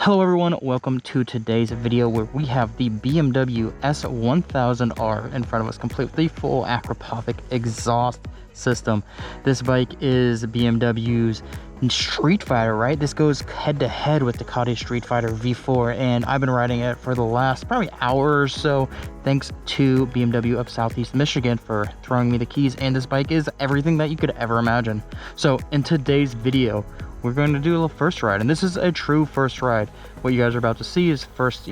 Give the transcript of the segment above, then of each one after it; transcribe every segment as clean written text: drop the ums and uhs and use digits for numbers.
Hello everyone, welcome to today's video where we have the BMW S1000R in front of us, complete with the full aquapovic exhaust system. This bike is BMW's Streetfighter, right? This goes head to head with Ducati Streetfighter V4, and I've been riding it for the last probably hour or so, thanks to BMW of Southeast Michigan for throwing me the keys, and this bike is everything that you could ever imagine. So in today's video, we're going to do a little first ride, and this is a true first ride. What you guys are about to see is first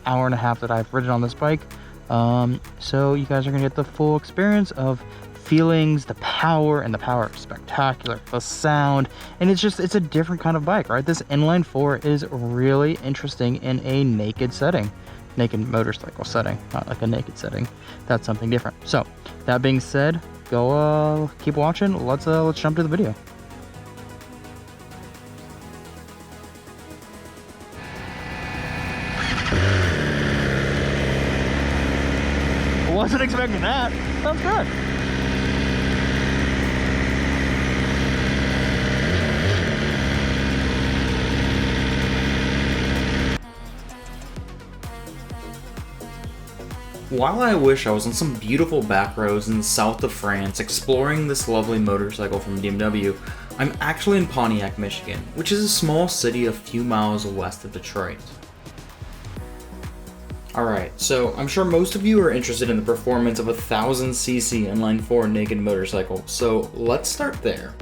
hour and a half that I've ridden on this bike. So you guys are gonna get the full experience of feelings, the power, and the power is spectacular, the sound, and it's a different kind of bike, right? This inline four is really interesting in a naked setting, naked motorcycle setting, not like a naked setting. That's something different. So that being said, go keep watching. Let's jump to the video. Wasn't expecting that. Sounds good. While I wish I was on some beautiful back roads in the south of France exploring this lovely motorcycle from BMW, I'm actually in Pontiac, Michigan, which is a small city a few miles west of Detroit. Alright, so I'm sure most of you are interested in the performance of a 1000cc inline 4 naked motorcycle, so let's start there.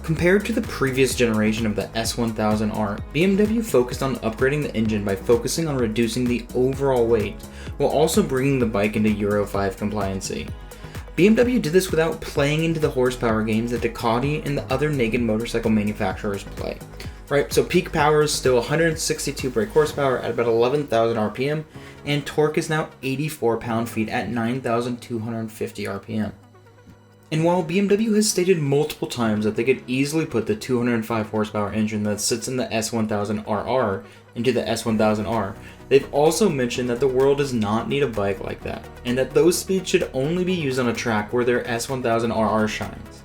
Compared to the previous generation of the S1000R, BMW focused on upgrading the engine by focusing on reducing the overall weight, while also bringing the bike into Euro 5 compliancy. BMW did this without playing into the horsepower games that Ducati and the other naked motorcycle manufacturers play. Right, so peak power is still 162 brake horsepower at about 11,000 RPM, and torque is now 84 pound-feet at 9,250 RPM. And while BMW has stated multiple times that they could easily put the 205 horsepower engine that sits in the S1000RR into the S1000R, they've also mentioned that the world does not need a bike like that, and that those speeds should only be used on a track where their S1000RR shines.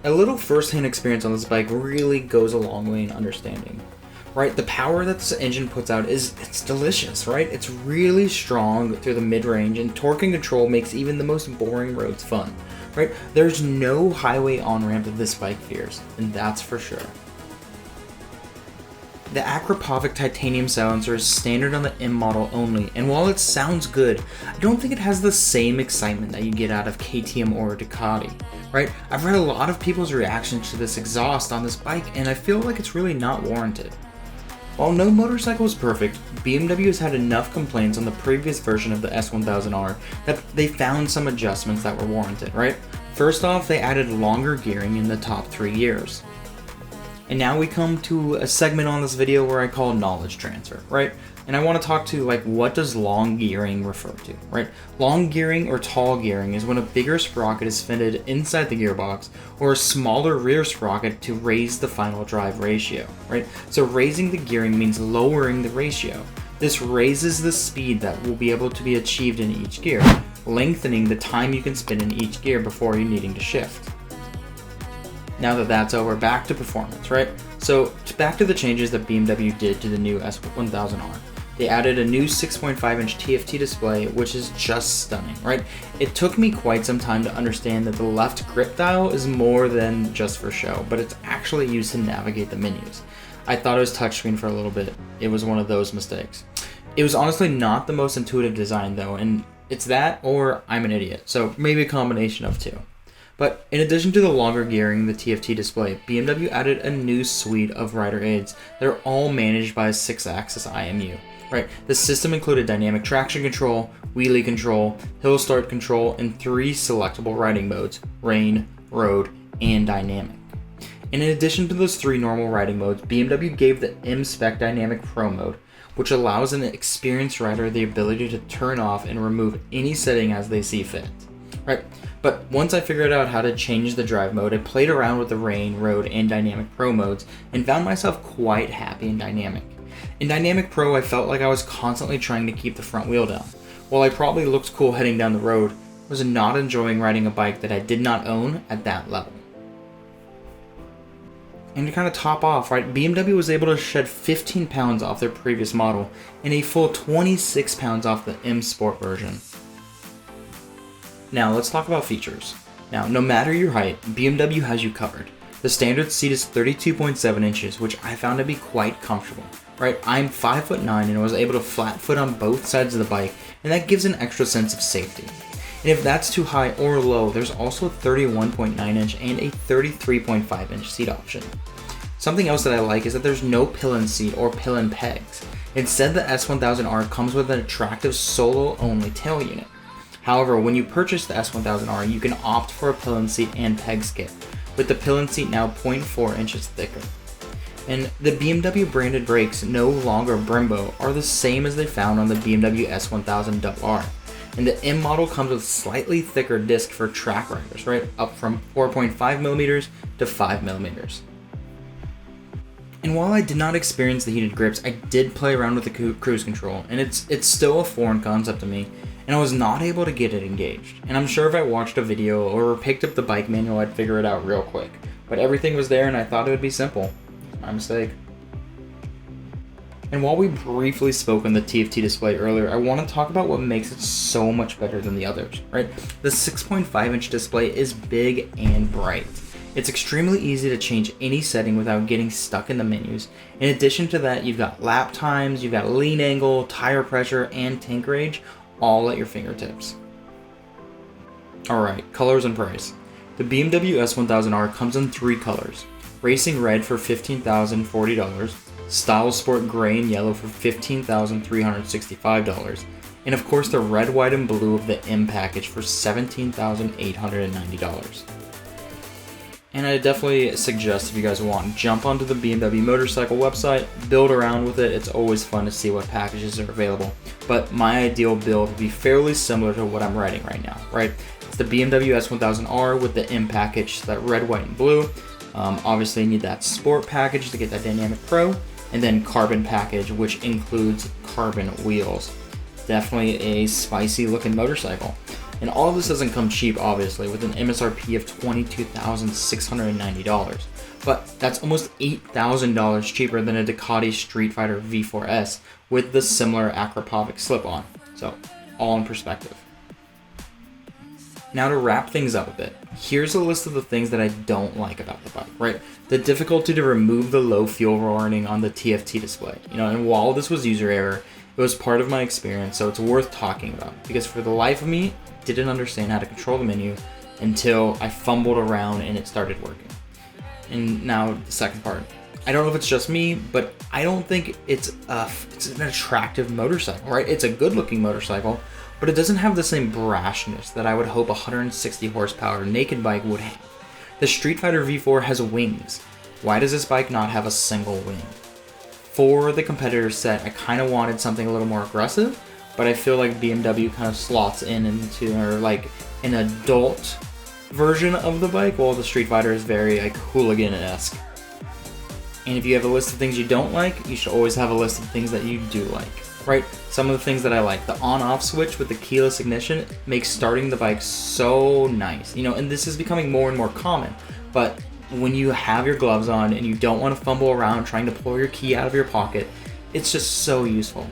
A little first-hand experience on this bike really goes a long way in understanding, right? The power that this engine puts out it's delicious, right? It's really strong through the mid-range, and torque and control makes even the most boring roads fun, right? There's no highway on-ramp that this bike fears, and that's for sure. The aquapovic titanium silencer is standard on the M model only, and while it sounds good, I don't think it has the same excitement that you get out of KTM or Ducati, right? I've read a lot of people's reactions to this exhaust on this bike, and I feel like it's really not warranted. While no motorcycle is perfect, BMW has had enough complaints on the previous version of the S1000R that they found some adjustments that were warranted, right? First off, they added longer gearing in the top 3 gears. And now we come to a segment on this video where I call knowledge transfer, right? And I want to talk to what does long gearing refer to, right? Long gearing or tall gearing is when a bigger sprocket is fitted inside the gearbox or a smaller rear sprocket to raise the final drive ratio, right? So raising the gearing means lowering the ratio. This raises the speed that will be able to be achieved in each gear, lengthening the time you can spin in each gear before you needing to shift. Now that that's over, back to performance, right? So back to the changes that BMW did to the new S1000R. They added a new 6.5-inch TFT display, which is just stunning, right? It took me quite some time to understand that the left grip dial is more than just for show, but it's actually used to navigate the menus. I thought it was touchscreen for a little bit. It was one of those mistakes. It was honestly not the most intuitive design though, and it's that or I'm an idiot, so maybe a combination of two. But in addition to the longer gearing, the TFT display, BMW added a new suite of rider aids that are all managed by a 6-axis IMU. Right, the system included dynamic traction control, wheelie control, hill start control, and 3 selectable riding modes: rain, road, and dynamic. And in addition to those 3 normal riding modes, BMW gave the M-Spec Dynamic Pro mode, which allows an experienced rider the ability to turn off and remove any setting as they see fit. Right, but once I figured out how to change the drive mode, I played around with the rain, road, and dynamic pro modes and found myself quite happy in dynamic. In Dynamic Pro, I felt like I was constantly trying to keep the front wheel down. While I probably looked cool heading down the road, I was not enjoying riding a bike that I did not own at that level. And to kind of top off, right, BMW was able to shed 15 pounds off their previous model and a full 26 pounds off the M Sport version. Now let's talk about features. Now, no matter your height, BMW has you covered. The standard seat is 32.7 inches, which I found to be quite comfortable. Right, I'm 5'9" and I was able to flat foot on both sides of the bike, and that gives an extra sense of safety. And if that's too high or low, there's also a 31.9 inch and a 33.5 inch seat option. Something else that I like is that there's no pill-in seat or pill-in pegs. Instead, the S1000R comes with an attractive solo-only tail unit. However, when you purchase the S1000R, you can opt for a pill-in seat and pegs kit, with the pill-in seat now 0.4 inches thicker. And the BMW branded brakes, no longer Brembo, are the same as they found on the BMW S1000RR. And the M model comes with slightly thicker disc for track riders, right? Up from 4.5mm to 5mm. And while I did not experience the heated grips, I did play around with the cruise control, and it's still a foreign concept to me, and I was not able to get it engaged. And I'm sure if I watched a video or picked up the bike manual, I'd figure it out real quick. But everything was there and I thought it would be simple. My mistake. And while we briefly spoke on the TFT display earlier, I want to talk about what makes it so much better than the others, right? The 6.5 inch display is big and bright. It's extremely easy to change any setting without getting stuck in the menus. In addition to that, you've got lap times, you've got lean angle, tire pressure, and tank range, all at your fingertips. Alright, colors and price. The BMW S1000R comes in 3 colors. Racing Red for $15,040, Style Sport Gray and Yellow for $15,365, and of course the red, white, and blue of the M package for $17,890. And I definitely suggest, if you guys want, jump onto the BMW motorcycle website, build around with it. It's always fun to see what packages are available. But my ideal build would be fairly similar to what I'm riding right now, right? It's the BMW S1000R with the M package, that red, white, and blue. Obviously you need that Sport package to get that Dynamic Pro, and then Carbon package, which includes carbon wheels. Definitely a spicy looking motorcycle. And all of this doesn't come cheap, obviously, with an MSRP of $22,690. But that's almost $8,000 cheaper than a Ducati Streetfighter V4 S with the similar Akrapovic slip-on. So, all in perspective. Now to wrap things up a bit, here's a list of the things that I don't like about the bike, right? The difficulty to remove the low fuel warning on the TFT display. And while this was user error, it was part of my experience, so it's worth talking about. Because for the life of me, didn't understand how to control the menu until I fumbled around and it started working. And now the second part. I don't know if it's just me, but I don't think it's an attractive motorcycle, right? It's a good looking motorcycle, but it doesn't have the same brashness that I would hope a 160 horsepower naked bike would have. The Streetfighter V4 has wings. Why does this bike not have a single wing? For the competitor set, I kind of wanted something a little more aggressive, but I feel like BMW kind of slots into like an adult version of the bike, while the Streetfighter is very like hooligan-esque. And if you have a list of things you don't like, you should always have a list of things that you do like, right? Some of the things that I like, the on-off switch with the keyless ignition makes starting the bike so nice, and this is becoming more and more common, but when you have your gloves on and you don't want to fumble around trying to pull your key out of your pocket, it's just so useful.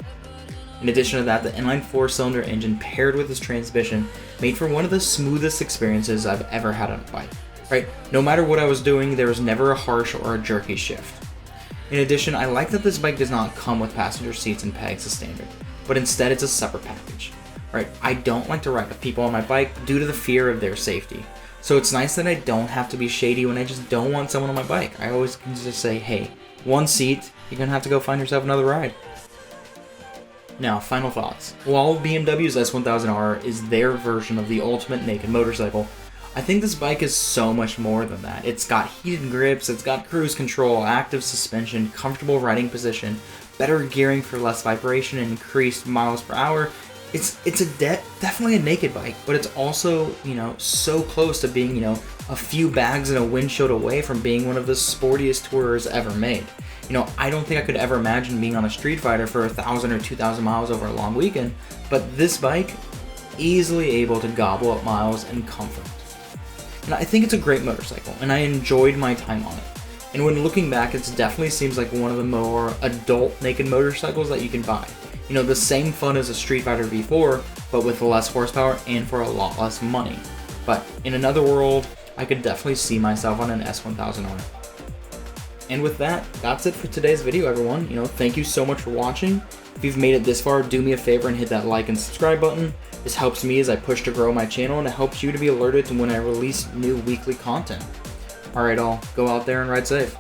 In addition to that, the inline 4-cylinder engine paired with this transmission made for one of the smoothest experiences I've ever had on a bike, right? No matter what I was doing, there was never a harsh or a jerky shift. In addition, I like that this bike does not come with passenger seats and pegs as standard, but instead it's a separate package, right? I don't like to ride with people on my bike due to the fear of their safety. So it's nice that I don't have to be shady when I just don't want someone on my bike. I always can just say, hey, one seat, you're gonna have to go find yourself another ride. Now, final thoughts. While BMW's S1000R is their version of the ultimate naked motorcycle, I think this bike is so much more than that. It's got heated grips, it's got cruise control, active suspension, comfortable riding position, better gearing for less vibration and increased miles per hour. It's definitely a naked bike, but it's also, so close to being, a few bags and a windshield away from being one of the sportiest tourers ever made. I don't think I could ever imagine being on a Streetfighter for 1,000 or 2,000 miles over a long weekend, but this bike, easily able to gobble up miles in comfort. And I think it's a great motorcycle, and I enjoyed my time on it. And when looking back, it definitely seems like one of the more adult naked motorcycles that you can buy. You know, the same fun as a Streetfighter V4, but with less horsepower and for a lot less money. But in another world, I could definitely see myself on an S1000R. And with that, that's it for today's video, everyone. You know, thank you so much for watching. If you've made it this far, do me a favor and hit that like and subscribe button. This helps me as I push to grow my channel, and it helps you to be alerted to when I release new weekly content. Alright all, go out there and ride safe.